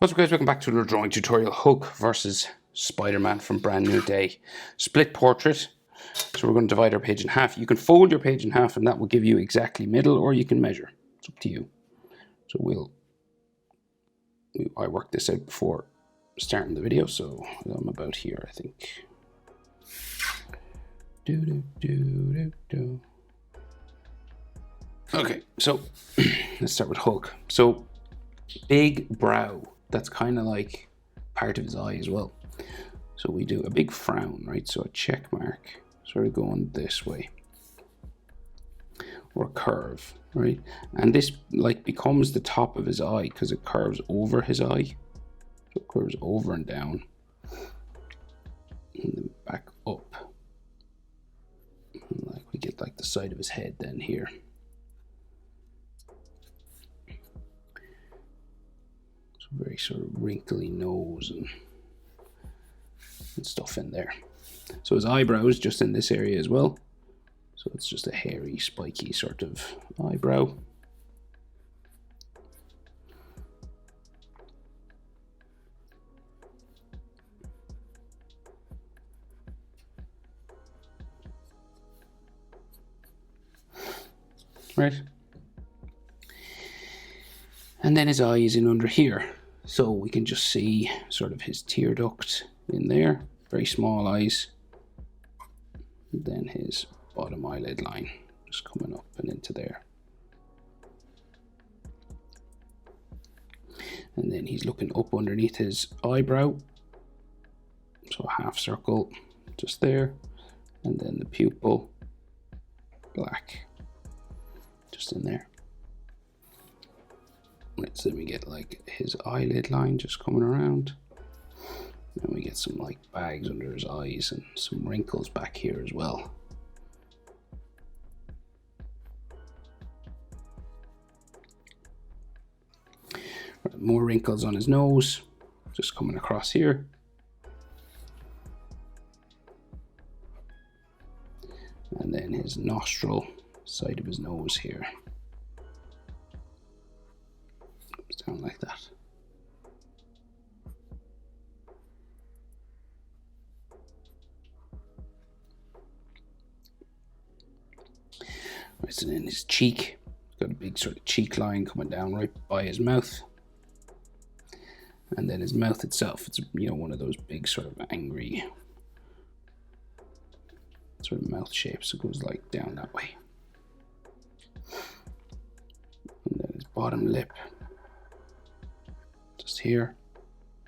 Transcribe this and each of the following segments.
What's up guys, welcome back to another drawing tutorial. Hulk versus Spider-Man from Brand New Day. Split portrait. So we're going to divide our page in half. You can fold your page in half and that will give you exactly middle, or you can measure. It's up to you. So I worked this out before starting the video, so I'm about here, I think. Okay, so let's start with Hulk. So big brow. That's kind of like part of his eye as well. So we do a big frown, right? So a check mark, sort of going this way, or a curve, right? And this like becomes the top of his eye because it curves over his eye. So it curves over and down, and then back up. And like we get like the side of his head then here. Very sort of wrinkly nose and stuff in there. So his eyebrows just in this area as well. So it's just a hairy, spiky sort of eyebrow. Right. And then his eye is in under here. So we can just see sort of his tear duct in there, very small eyes. And then his bottom eyelid line just coming up and into there. And then he's looking up underneath his eyebrow. So a half circle just there. And then the pupil, black, just in there. Right, so then we get like his eyelid line just coming around. And we get some like bags under his eyes and some wrinkles back here as well. Right, more wrinkles on his nose, just coming across here. And then his nostril, side of his nose here. Down like that. Right, so then his cheek, got a big sort of cheek line coming down right by his mouth. And then his mouth itself, it's, you know, one of those big sort of angry sort of mouth shapes. It goes like down that way. And then his bottom lip, just here.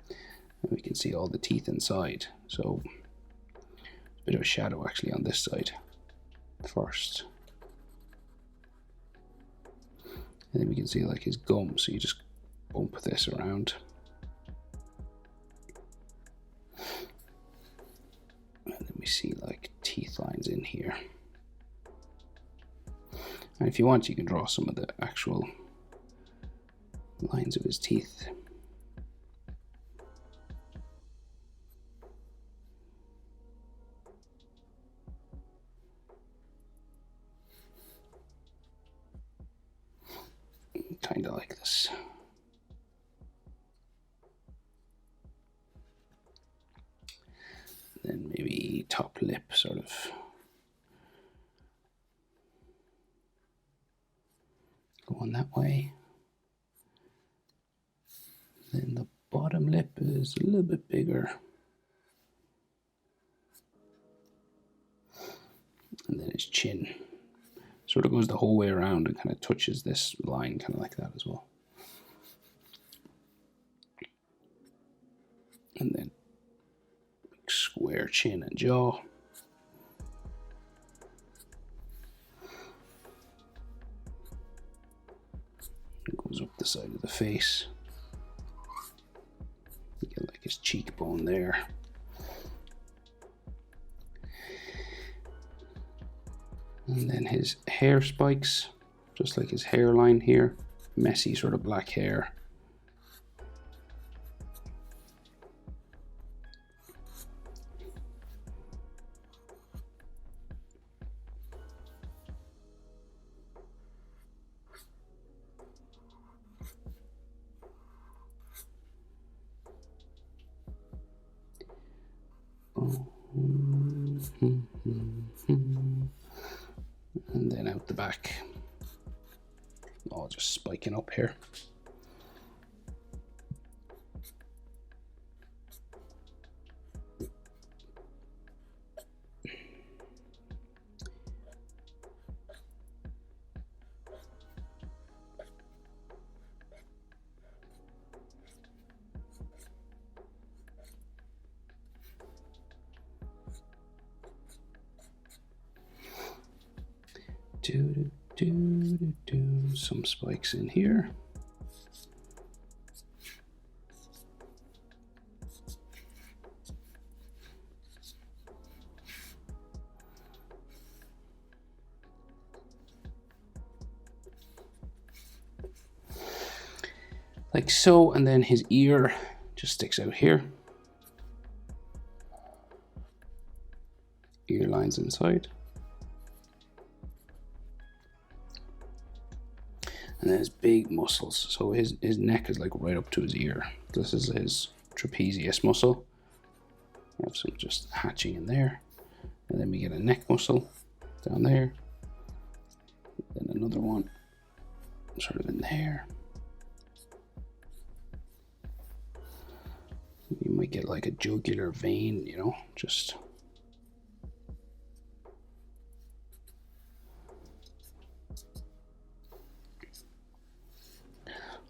And we can see all the teeth inside. So a bit of a shadow actually on this side first. And then we can see like his gum, so you just bump this around. And then we see like teeth lines in here. And if you want, you can draw some of the actual lines of his teeth. Kind of like this. Then maybe top lip sort of going that way. Then the bottom lip is a little bit bigger. And then his chin sort of goes the whole way around and kind of touches this line kind of like that as well. And then big square chin and jaw. It goes up the side of the face. You get like his cheekbone there. And then his hair spikes, just like his hairline here. Messy sort of black hair. back. All just spiking up here. Some spikes in here. Like so, and then his ear just sticks out here. Ear lines inside. And then his big muscles. So his neck is like right up to his ear. This is his trapezius muscle. We have some just hatching in there. And then we get a neck muscle down there. Then another one sort of in there. You might get like a jugular vein, you know, just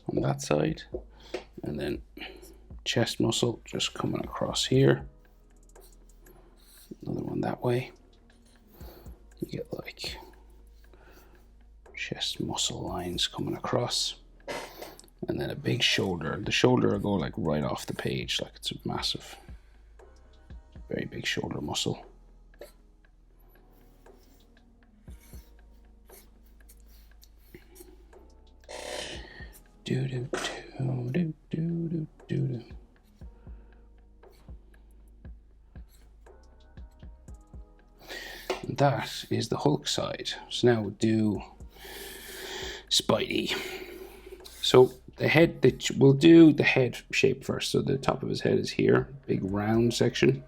on that side. And then chest muscle just coming across here. Another one that way. You get like chest muscle lines coming across. And then a big shoulder. The shoulder will go like right off the page, like it's a massive, very big shoulder muscle. And that is the Hulk side. So now we'll do Spidey. So the head, we'll do the head shape first. So the top of his head is here, big round section.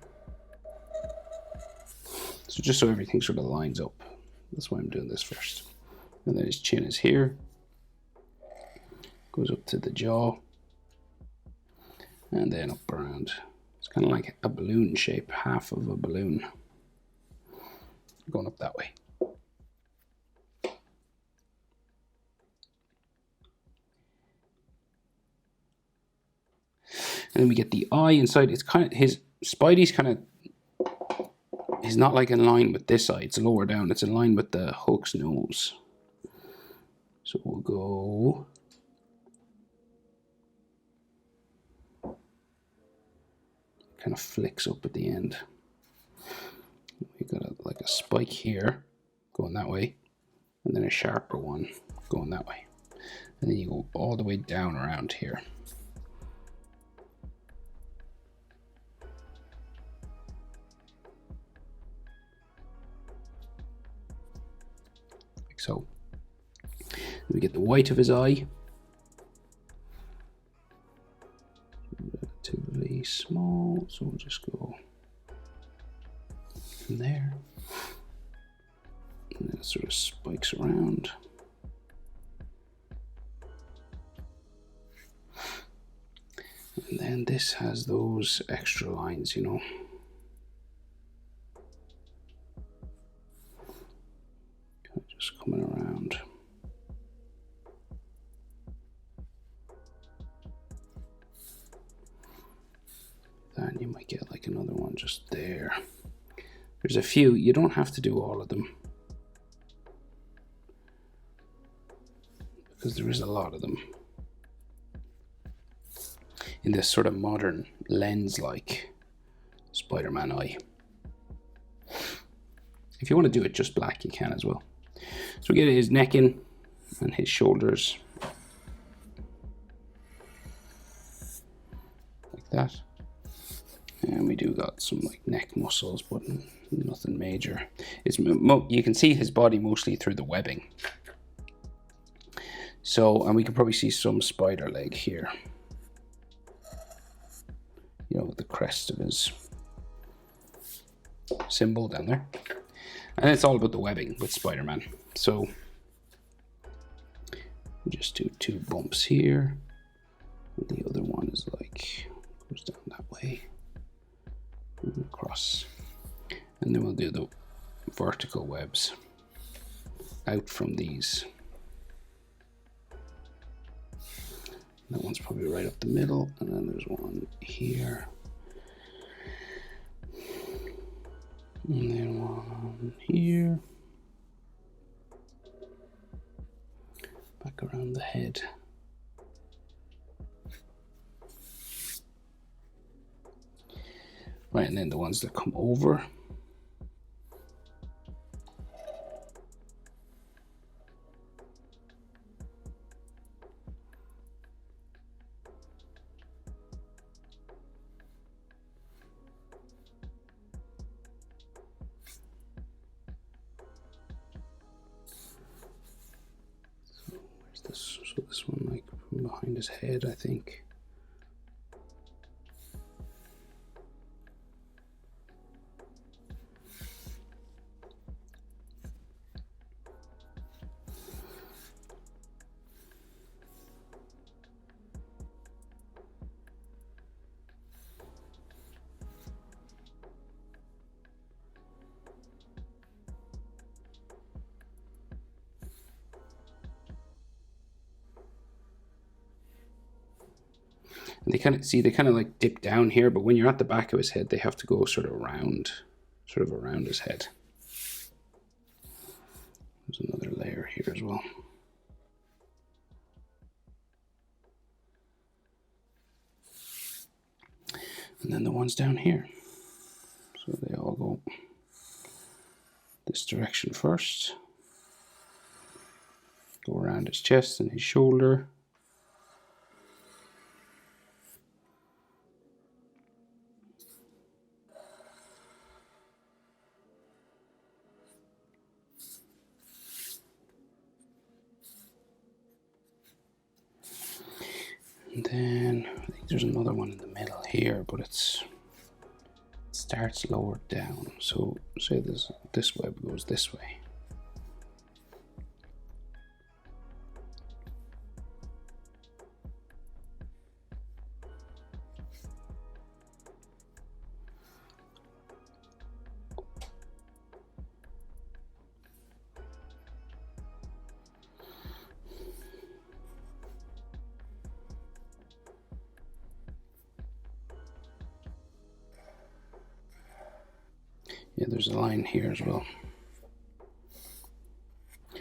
So just so everything sort of lines up. That's why I'm doing this first. And then his chin is here. Goes up to the jaw. And then up around. It's kind of like a balloon shape, half of a balloon. Going up that way. And then we get the eye inside. It's kind of, his Spidey's kind of, is not like in line with this eye. It's lower down. It's in line with the Hulk's nose. So we'll go. Kind of flicks up at the end. We got like a spike here going that way, and then a sharper one going that way. And then you go all the way down around here. So we get the white of his eye, relatively small, so we'll just go from there, and then it sort of spikes around. And then this has those extra lines, you know. Just coming around. Then you might get like another one just there. There's a few, you don't have to do all of them, because there is a lot of them in this sort of modern lens-like Spider-Man eye. If you want to do it just black, you can as well. So we get his neck in and his shoulders like that. And we do got some like neck muscles, but nothing major. It's you can see his body mostly through the webbing. So, and we can probably see some spider leg here. You know, with the crest of his symbol down there. And it's all about the webbing with Spider-Man. So Just do 2 bumps here. And the other one is like, goes down that way and across. And then we'll do the vertical webs out from these. That one's probably right up the middle, and then there's one here. And then one here. Back around the head. Right, and then the ones that come over. So this one, like from behind his head, I think. And they kind of like dip down here, but when you're at the back of his head, they have to go sort of around his head. There's another layer here as well. And then the ones down here. So they all go this direction first. Go around his chest and his shoulder. And then I think there's another one in the middle here, but it starts lower down. So say this web goes this way. Yeah, there's a line here as well.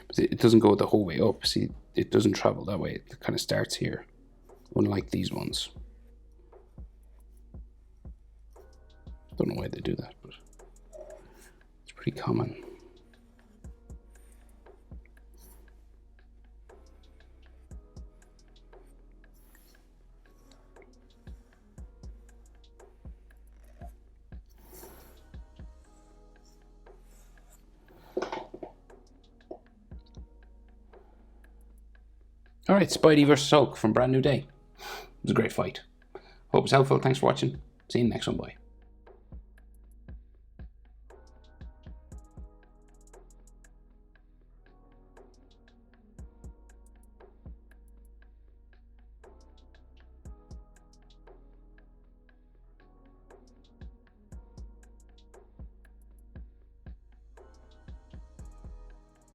But it doesn't go the whole way up. See, it doesn't travel that way. It kind of starts here, unlike these ones. Don't know why they do that, but it's pretty common. All right, Spidey versus Hulk from Brand New Day. It was a great fight. Hope it's helpful. Thanks for watching. See you in the next one. Bye.